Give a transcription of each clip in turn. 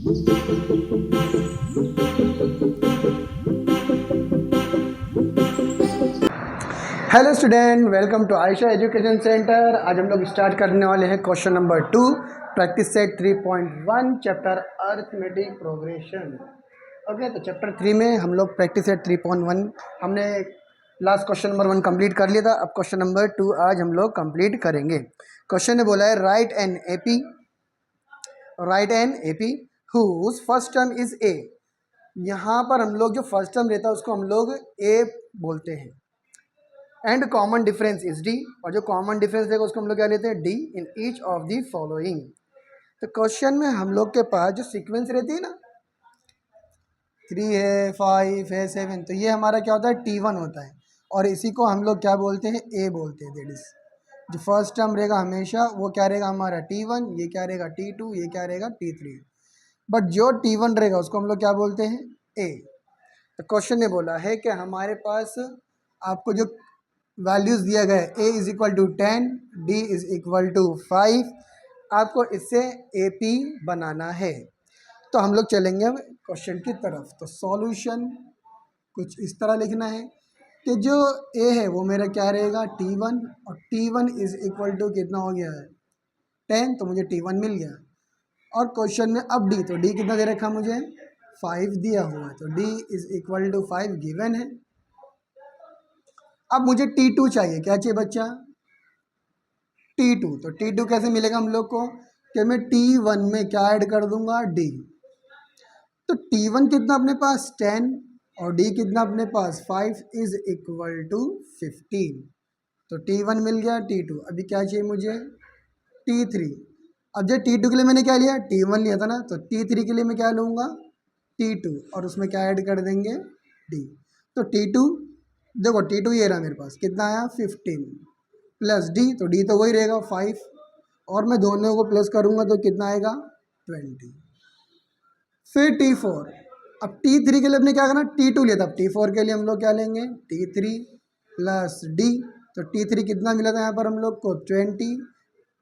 Hello student, welcome to Ayesha education centre. आज हम लोग स्टार्ट करने वाले हैं question number 2, practice set 3.1, chapter arithmetic progression. Okay, तो चैप्टर 3 में हम लोग प्रैक्टिस सेट 3.1 हमने लास्ट क्वेश्चन नंबर 1 कंप्लीट कर लिया था। अब क्वेश्चन नंबर 2 आज हम लोग कंप्लीट करेंगे। क्वेश्चन ने बोला है write an AP whose first term is a. यहाँ पर हम लोग जो फर्स्ट टर्म रहता है उसको हम लोग ए बोलते हैं, and common difference is D, और जो कॉमन डिफरेंस देगा उसको हम लोग क्या लेते हैं, D in each of the following. तो क्वेश्चन में हम लोग के पास जो सीक्वेंस रहती है ना, 3 है, 5 है, 7, तो ये हमारा क्या होता है, T1 होता है, और इसी को हम लोग क्या बोलते हैं, ए बोलते हैं। दैट इज जो फर्स्ट टर्म रहेगा हमेशा वो क्या रहेगा हमारा T1, ये क्या रहेगा T2, ये क्या रहेगा T3। बट जो T1 रहेगा उसको हम लोग क्या बोलते हैं, ए। तो क्वेश्चन ने बोला है कि हमारे पास आपको जो वैल्यूज़ दिया गया है, a is equal to 10, d is equal to 5, आपको इससे AP बनाना है। तो हम लोग चलेंगे क्वेश्चन की तरफ। तो सॉल्यूशन कुछ इस तरह लिखना है कि जो a है वो मेरा क्या रहेगा, T1, और T1 इज इक्वल टू कितना हो गया है, 10, तो मुझे T1 मिल गया। और क्वेश्चन में अब d, तो d कितना दे रखा मुझे, 5 दिया हुआ है, तो d is equal to 5 given है। अब मुझे T2 चाहिए, क्या चाहिए बच्चा, T2। तो T2 कैसे मिलेगा हम लोग को, कि मैं T1 में क्या ऐड कर दूंगा, D। तो T1 कितना अपने पास 10 और D कितना अपने पास 5 इज इक्वल टू 15। तो T1 मिल गया, T2 अभी क्या चाहिए मुझे, T3। अब जब T2 के लिए मैंने क्या लिया, T1 लिया था ना, तो T3 के लिए मैं क्या लूँगा, T2, और उसमें क्या ऐड कर देंगे, D। तो T2 देखो, T2 ये रहा मेरे पास, कितना आया 15 प्लस D, तो D तो वही रहेगा 5, और मैं दोनों को प्लस करूँगा तो कितना आएगा 20। फिर T4, अब T3 के लिए अपने क्या करना, T2 लिया था, अब T4 के लिए हम लोग क्या लेंगे, T3 प्लस D। तो T3 कितना मिला था यहाँ पर हम लोग को, 20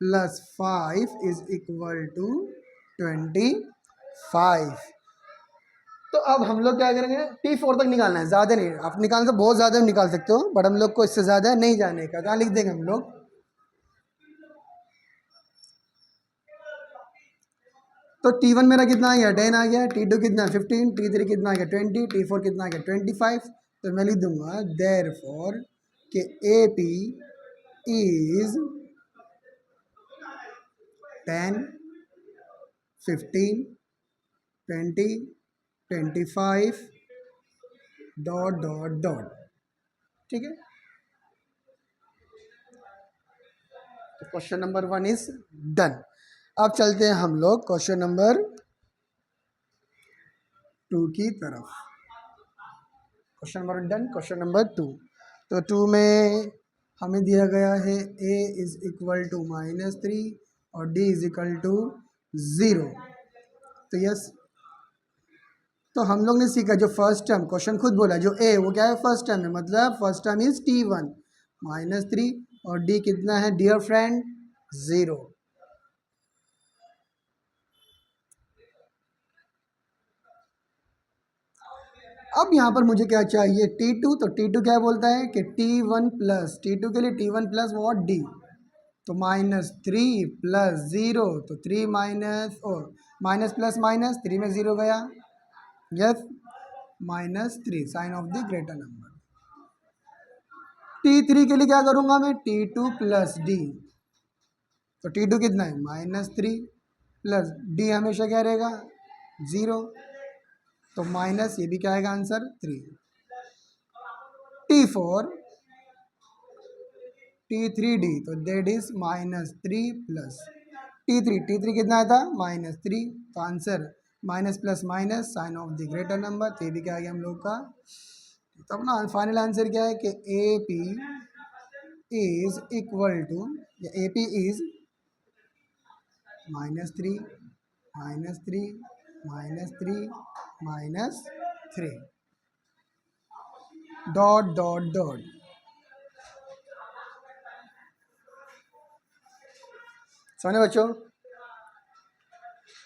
प्लस 5 इज इक्वल टू 25। तो अब हम लोग क्या करेंगे, T4 तक निकालना है, ज़्यादा नहीं, आप निकाल तो बहुत ज़्यादा निकाल सकते हो, बट हम लोग को इससे ज़्यादा नहीं जाने का। कहाँ लिख देंगे हम लोग, तो T1 मेरा कितना आ गया, 10 आ गया, T2 कितना 15, T3 कितना आ गया 20, T4 कितना आ गया 25। तो मैं लिख दूंगा देयरफॉर कि AP is 10, 15, 20, 25 dot dot dot. ठीक है, तो क्वेश्चन नंबर 1 इज डन। अब चलते हैं हम लोग क्वेश्चन नंबर 2 की तरफ। Question number done, question number 2। तो 2 में हमें दिया गया है a इज इक्वल टू -3 और d इज इक्वल टू 0। तो यस, तो हम लोग ने सीखा जो फर्स्ट टर्म, क्वेश्चन खुद बोला जो a वो क्या है, फर्स्ट टर्म है, मतलब फर्स्ट टर्म इज T1 -3, और d कितना है डियर फ्रेंड, 0। अब यहाँ पर मुझे क्या चाहिए, T2। तो T2 क्या बोलता है कि T1 प्लस, T2 के लिए T1 प्लस वॉट, D। तो -3 प्लस 0, तो 3 minus, o minus plus minus, 3 में 0 गया, yes, -3 sign of the greater number. T3 के लिए क्या करूँगा मैं, T2 प्लस D। तो T2 कितना है, -3 प्लस D हमेशा क्या रहेगा, 0, तो माइनस, ये भी क्या आएगा आंसर 3। T4 T3D, तो देट इज -3 प्लस T3 कितना आया था, -3, तो answer minus plus minus sign of the greater number, तो ये भी क्या आ गया हम लोग का। तो अपना फाइनल आंसर क्या है कि AP इज इक्वल टू, या AP is -3 -3 -3 -3 dot dot dot. समझे बच्चों,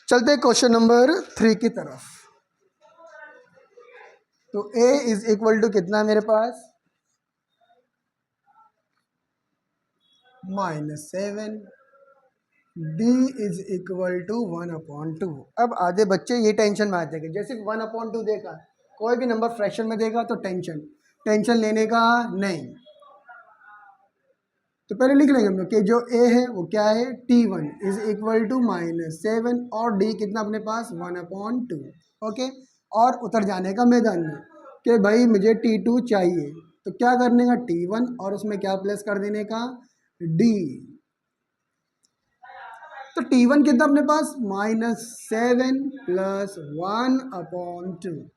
चलते हैं क्वेश्चन नंबर 3 की तरफ। तो a इज इक्वल टू कितना है मेरे पास, -7, d इज इक्वल टू 1/2। अब आधे बच्चे ये टेंशन में आते हैं कि जैसे 1/2 देखा, कोई भी नंबर फ्रैक्शन में देखा तो टेंशन लेने का नहीं। तो पहले लिख लेंगे हम लोग कि जो a है वो क्या है, t1 इज इक्वल टू -7 और d कितना अपने पास 1/2। ओके, और उतर जाने का मैदान में कि भाई मुझे t2 चाहिए, तो क्या करने का, t1 और उसमें क्या प्लस कर देने का, d। तो t1 कितना अपने पास -7 + 1/2।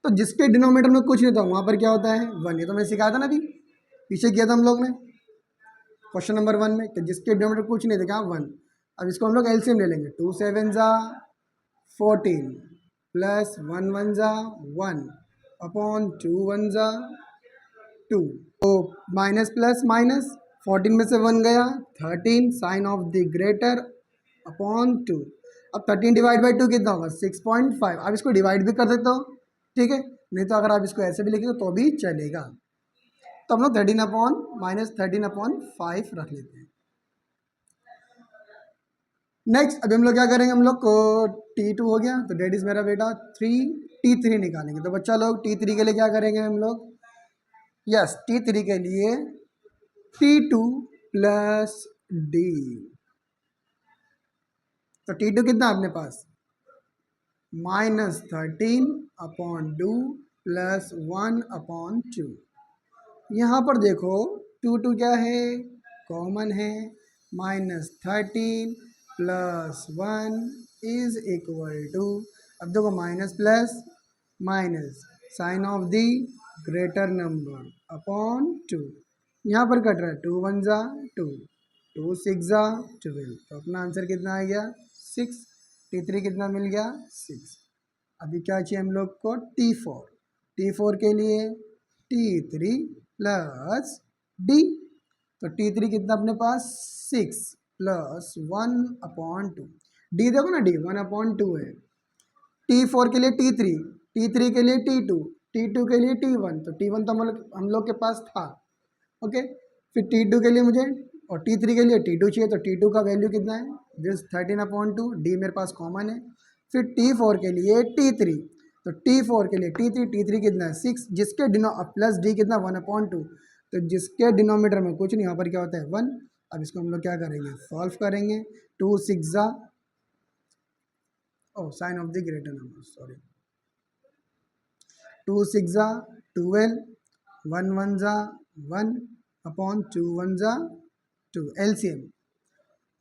तो जिसके डिनोमिनेटर में कुछ नहीं था वहां पर क्या होता है 1। ये तो मैं सिखाया था ना, अभी पीछे किया था हम लोग ने क्वेश्चन नंबर 1 में कि जिसके डिनोमिनेटर कुछ नहीं था क्या 1। अब इसको हम लोग एलसीएम ले लेंगे, 2 7 ज़ा 14 प्लस 1 1 ज़ा 1 अपॉन 2 1 ज़ा 2। तो माइनस प्लस माइनस, 14 में से 1 गया 13, sign of the greater upon 2। अब 13 डिवाइड बाई 2 कितना होगा 6.5। अब इसको डिवाइड भी कर सकते हो, ठीक है, नहीं तो अगर आप इसको ऐसे भी लिखेंगे तो भी चलेगा। तो हम लोग 13/-13/5 रख लेते हैं। नेक्स्ट अभी हम लोग क्या करेंगे, हम लोग को t2 हो गया, तो डेट इज मेरा बेटा 3, t3 निकालेंगे। तो बच्चा लोग t3 के लिए क्या करेंगे हम लोग, यस t3 के लिए t2 प्लस d। तो t2 कितना अपने पास -13/2 प्लस 1/2। यहाँ पर देखो 2 क्या है, कॉमन है, -13 + 1 इज इक्वल टू, अब देखो minus plus minus, sign of the greater number upon 2। यहाँ पर कट रहा है 2 1 ज़ा 2, 2 6 ज़ा 12। तो अपना आंसर कितना आ गया 6। t3 कितना मिल गया 6। अभी क्या चाहिए हम लोग को t4। t4 के लिए t3 प्लस d। तो t3 कितना अपने पास 6 प्लस 1/2। d देखो ना, d 1/2 है। t4 के लिए t3, t3 के लिए t2, t2 के लिए t1। तो t1 तो हम लोग के पास था, ओके। फिर t2 के लिए मुझे और t3 के लिए t2 चाहिए, तो t2 का वैल्यू कितना है, दिस 13/2, d मेरे पास कॉमन है। फिर t4 के लिए t3, तो t4 के लिए t3 कितना है 6, जिसके प्लस d कितना 1/2। तो जिसके डिनोमीटर में कुछ नहीं, यहाँ पर क्या होता है 1। अब इसको हम लोग क्या करेंगे, सॉल्व करेंगे। 2 6 ज़ा, ओ sign of the greater number, sorry, 2 6 ज़ा 12, 1 1 ज़ा 1 अपॉन 2 1 ज़ा 2, एलसीएम।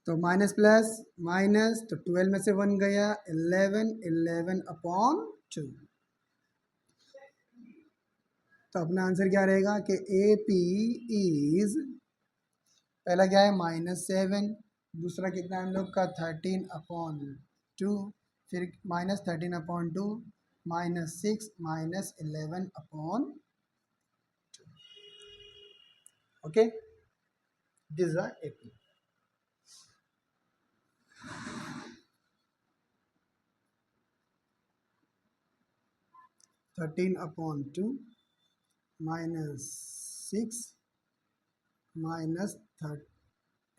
तो माइनस प्लस माइनस, तो 12 में से 1 गया 11, 11/2। तो अपना आंसर क्या रहेगा कि ए पी इज, पहला क्या है -7, दूसरा कितना है हम लोग का 13/2, फिर -13/2 -6 -11/2। Okay, this is A P. (13/2 -6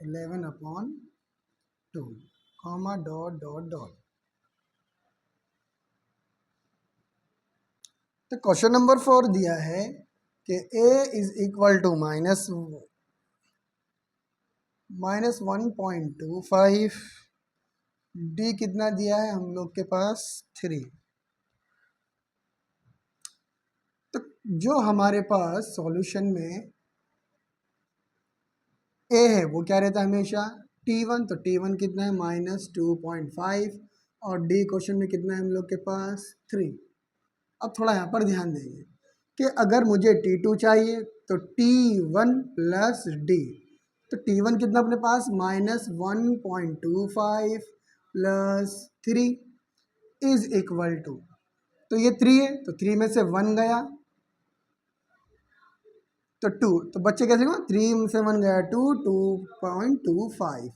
-11/2, comma dot dot dot. तो क्वेश्चन नंबर 4 दिया है कि a is equal to -1.25, d कितना दिया है हम लोग के पास 3। तो जो हमारे पास सॉल्यूशन में a है वो क्या रहता है हमेशा t1। तो t1 कितना है -2.5 और d क्वेश्चन में कितना है हम लोग के पास 3। अब थोड़ा यहाँ पर ध्यान देंगे कि अगर मुझे t2 चाहिए तो t1 प्लस d। तो t1 कितना अपने पास -1.25 प्लस 3 इज इक्वल टू, तो ये 3 है तो 3 में से 1 गया तो 2। तो बच्चे कैसे हुआ, 3 से 1 गया 2, 2.25।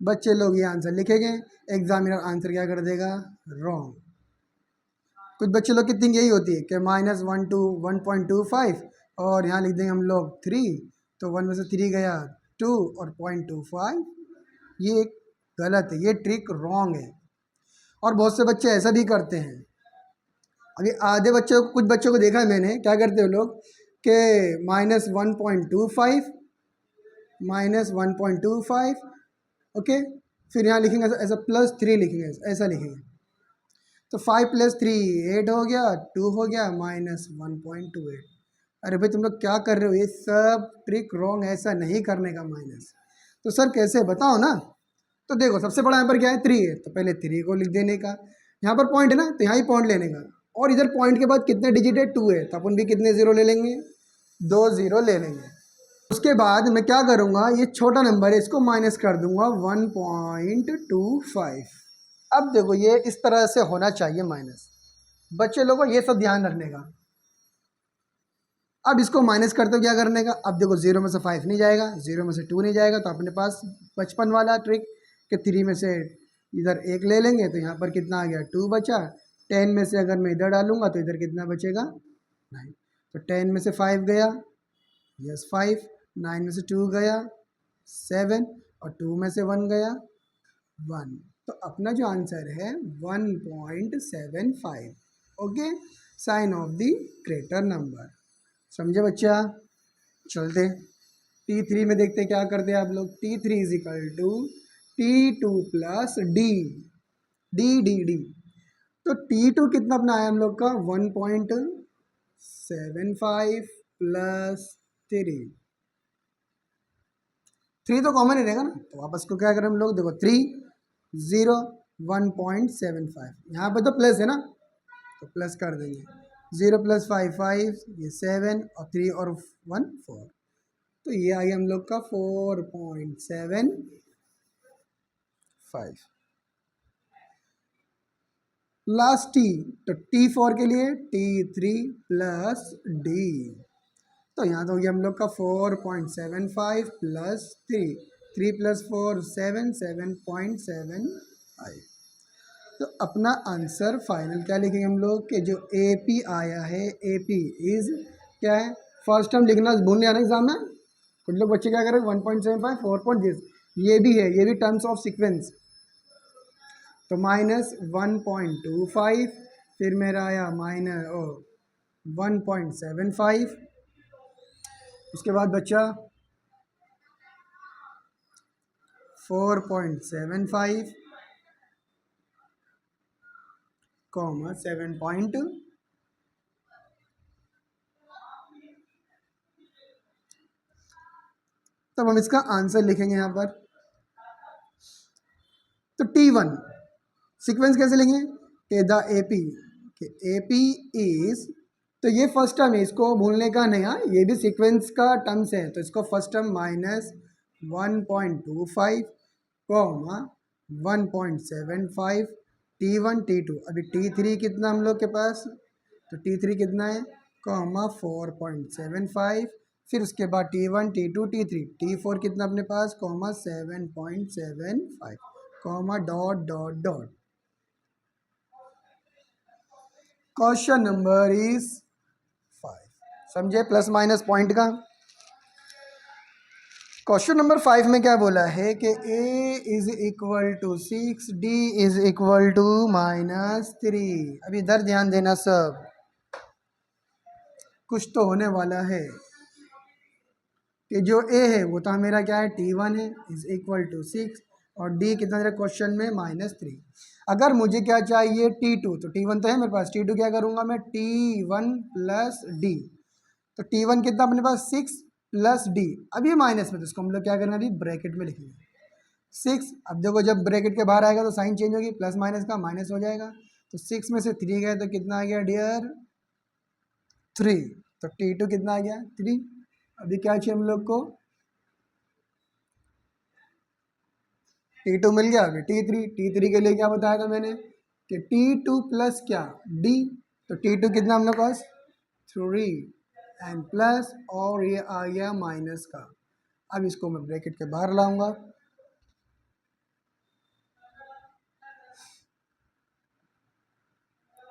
बच्चे लोग ये आंसर लिखेंगे, एग्जामिनर आंसर क्या कर देगा, रॉन्ग। कुछ बच्चे लोग की थिंक यही होती है कि -1 to 1.25 और यहाँ लिख देंगे हम लोग 3, तो 1 में से 3 गया 2 और 0.25, ये गलत है, ये ट्रिक रॉन्ग है। और बहुत से बच्चे ऐसा भी करते हैं। अभी आधे बच्चों कुछ बच्चों को देखा है मैंने, क्या करते हैं लोग कि -1.25 -1.25 ओके, फिर यहाँ लिखेंगे ऐसा +3 लिखेंगे, ऐसा लिखेंगे, तो 5 + 3 8 हो गया, 2 हो गया -1.28। अरे भाई तुम लोग क्या कर रहे हो, ये सब ट्रिक रॉन्ग है, ऐसा नहीं करने का माइनस। तो सर कैसे बताओ ना। तो देखो सबसे बड़ा यहाँ पर क्या है, 3 है, तो पहले 3 को लिख देने का, यहाँ पर पॉइंट है ना तो यहाँ ही पॉइंट लेने का, और इधर पॉइंट के बाद कितने डिजिट है, 2 है, तो अपन भी कितने जीरो ले लेंगे, 2 जीरो ले लेंगे। उसके बाद मैं क्या करूँगा, ये छोटा नंबर है इसको माइनस कर दूंगा 1.25। अब देखो ये इस तरह से होना चाहिए माइनस, बच्चे लोगों को ये सब ध्यान रखने का। अब इसको माइनस करते हो क्या करने का, अब देखो 0 में से 5 नहीं जाएगा, 0 में से 2 नहीं जाएगा, तो अपने पास बचपन वाला ट्रिक कि 3 में से इधर 1 ले लेंगे, तो यहाँ पर कितना आ गया, 2 बचा। 10 में से अगर मैं इधर डालूंगा तो इधर कितना बचेगा, 9। तो 10 में से 5 गया, यस 5, 9 में से 2 गया 7, और 2 में से 1 गया 1। तो अपना जो आंसर है 1.75। Okay, sign of the greater number. समझे बच्चा, चलते T3 में देखते क्या करते हैं आप लोग। T3 is equal to T2 plus D, D D D. तो T2 कितना अपना आया हम लोग का 1.75 प्लस 3, 3 तो कॉमन ही रहेगा ना, तो वापस को क्या करें हम लोग, देखो 3 0 1.75, यहाँ पर तो प्लस है ना तो प्लस कर देंगे, 0 + 5 5, ये 7 और 3 और 1 4, तो ये आ गया हम लोग का 4.75। लास्ट टी, तो T4 के लिए T3 प्लस डी, तो यहाँ तो हो गया हम लोग का 4.75 प्लस 3, 3 + 4 7, 7.75। तो अपना आंसर फाइनल क्या लिखेंगे हम लोग कि जो AP आया है, AP इज क्या है, फर्स्ट टर्म लिखना भूल नहीं आना एग्जाम में। कुछ लोग बच्चे क्या करें 1.75 4.0, ये भी है, ये भी टर्म्स ऑफ सीक्वेंस। तो -1.25, फिर मेरा आया -1.75, उसके बाद बच्चा 4.75 कॉमा 7 पॉइंट, तब हम इसका आंसर लिखेंगे यहाँ पर। तो T1 सीक्वेंस कैसे लेंगे कि द AP, कि AP इज, तो ये फर्स्ट टर्म है, इसको भूलने का नहीं, हाँ ये भी सीक्वेंस का टर्म्स है, तो इसको first term -1.25 comma 1.75 T1 T2। अभी T3 कितना हम लोग के पास, तो T3 कितना है कॉमा 4.75, फिर उसके बाद T1 T2 T3, T4 कितना अपने पास comma 7.75 comma dot dot dot. Question number is 5, समझे प्लस माइनस पॉइंट का। क्वेश्चन नंबर 5 में क्या बोला है कि A is equal to 6, D is equal to -3। अब इधर ध्यान देना, सब कुछ तो होने वाला है कि जो A है वो तो मेरा क्या है T1 है, इज इक्वल टू 6, और D कितना मेरा क्वेश्चन में -3। अगर मुझे क्या चाहिए T2, तो T1 तो है मेरे पास, T2 क्या करूँगा मैं T1 प्लस D, तो T1 कितना अपने पास 6 प्लस D, अब ये माइनस में, तो इसको हम लोग क्या करेंगे अभी ब्रैकेट में लिखेंगे 6। अब देखो जब ब्रैकेट के बाहर आएगा तो साइन चेंज होगी, प्लस माइनस का माइनस हो जाएगा, तो 6 में से 3 गए तो कितना आ गया डियर 3, तो T2 कितना आ गया 3। अभी क्या चाहिए हम लोग को T2 मिल गया, अभी T3 के लिए क्या बताया था मैंने कि T2 प्लस क्या D, तो T2 कितना हम लोग पास 3 एंड प्लस, और ये आ गया माइनस का। अब इसको मैं ब्रैकेट के बाहर लाऊंगा,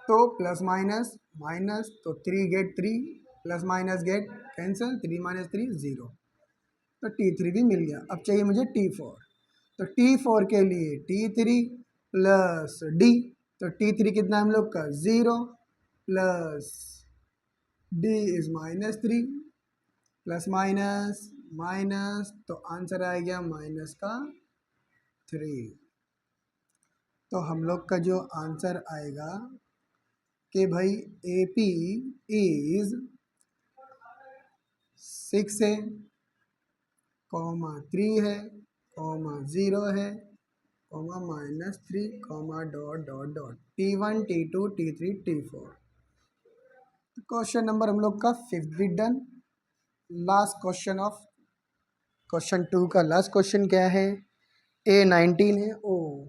तो प्लस माइनस माइनस, तो 3 get 3, plus minus get cancel, 3 minus 3 0, तो T3 भी मिल गया। अब चाहिए मुझे T4, तो T4 के लिए T3 प्लस D, तो T3 कितना है हम लोग का 0 plus D is -3 plus minus minus, तो आंसर आ गया माइनस का 3। तो हम लोग का जो आंसर आएगा कि भाई AP इज 6 है, कॉमा 3 है, कॉमा 0 है, comma -3, comma dot dot dot, T1 T2 T3 T4। Question number हम लोग का 5th भी done. Last question of question 2 का लास्ट क्वेश्चन क्या है? A19 है, ओ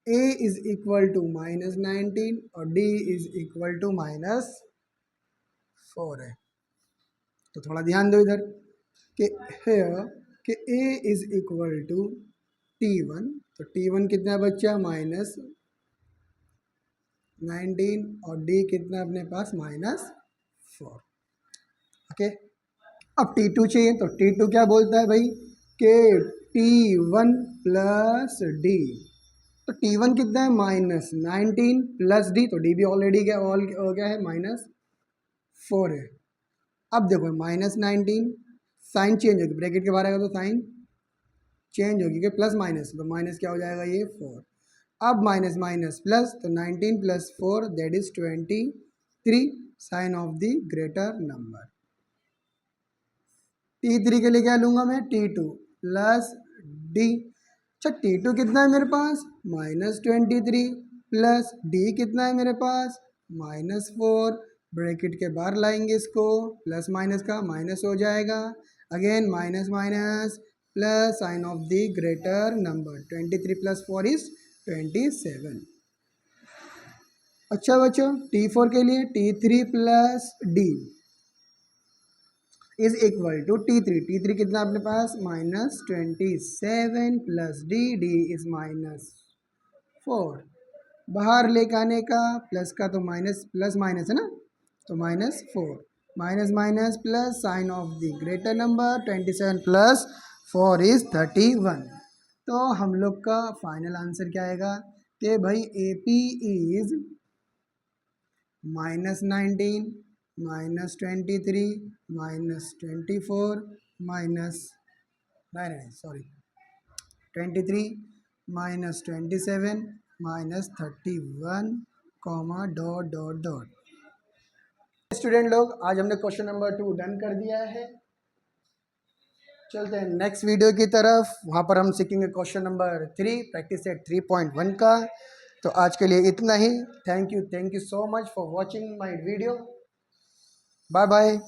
A इज इक्वल टू -19 और D इज इक्वल टू -4 है। तो थोड़ा ध्यान दो इधर कि हेयर कि A is equal to T1, तो T1 कितना बच्चा -19 और D कितना अपने पास -4। ओके, अब T2 चाहिए, तो T2 क्या बोलता है भाई कि T1 प्लस D, तो T1 कितना है -19 प्लस D, तो D भी ऑलरेडी क्या हो गया है -4 है। अब देखो -19 साइन चेंज होगी, ब्रैकेट के बाहर आएगा तो साइन चेंज होगी कि प्लस माइनस, तो माइनस क्या हो जाएगा ये 4। अब माइनस माइनस प्लस, तो 19 plus 4 that is 23, sign of the greater number. T3 के लिए क्या लूँगा मैं T2 प्लस D। अच्छा T2 कितना है मेरे पास -23 प्लस D कितना है मेरे पास -4, ब्रैकेट के बाहर लाएंगे इसको, प्लस माइनस का माइनस हो जाएगा, again minus minus plus sign of the greater number, 23 plus 4 is 27। अच्छा बच्चों T4 के लिए T3 plus D is equal to T3 कितना अपने पास -27 प्लस D इज -4, बाहर लेके आने का प्लस का, तो माइनस प्लस माइनस है ना, तो -4 minus minus plus sign of the greater number, 27 plus 4 is 31। तो हम लोग का फाइनल आंसर क्या आएगा कि भाई AP is -19 -23 -24 23 -27 -31, comma dot dot dot. Student लोग आज हमने क्वेश्चन नंबर 2 डन कर दिया है। चलते हैं नेक्स्ट वीडियो की तरफ, वहाँ पर हम सीखेंगे क्वेश्चन नंबर 3 प्रैक्टिस सेट 3.1 का। तो आज के लिए इतना ही। Thank you so much for watching my video. Bye bye.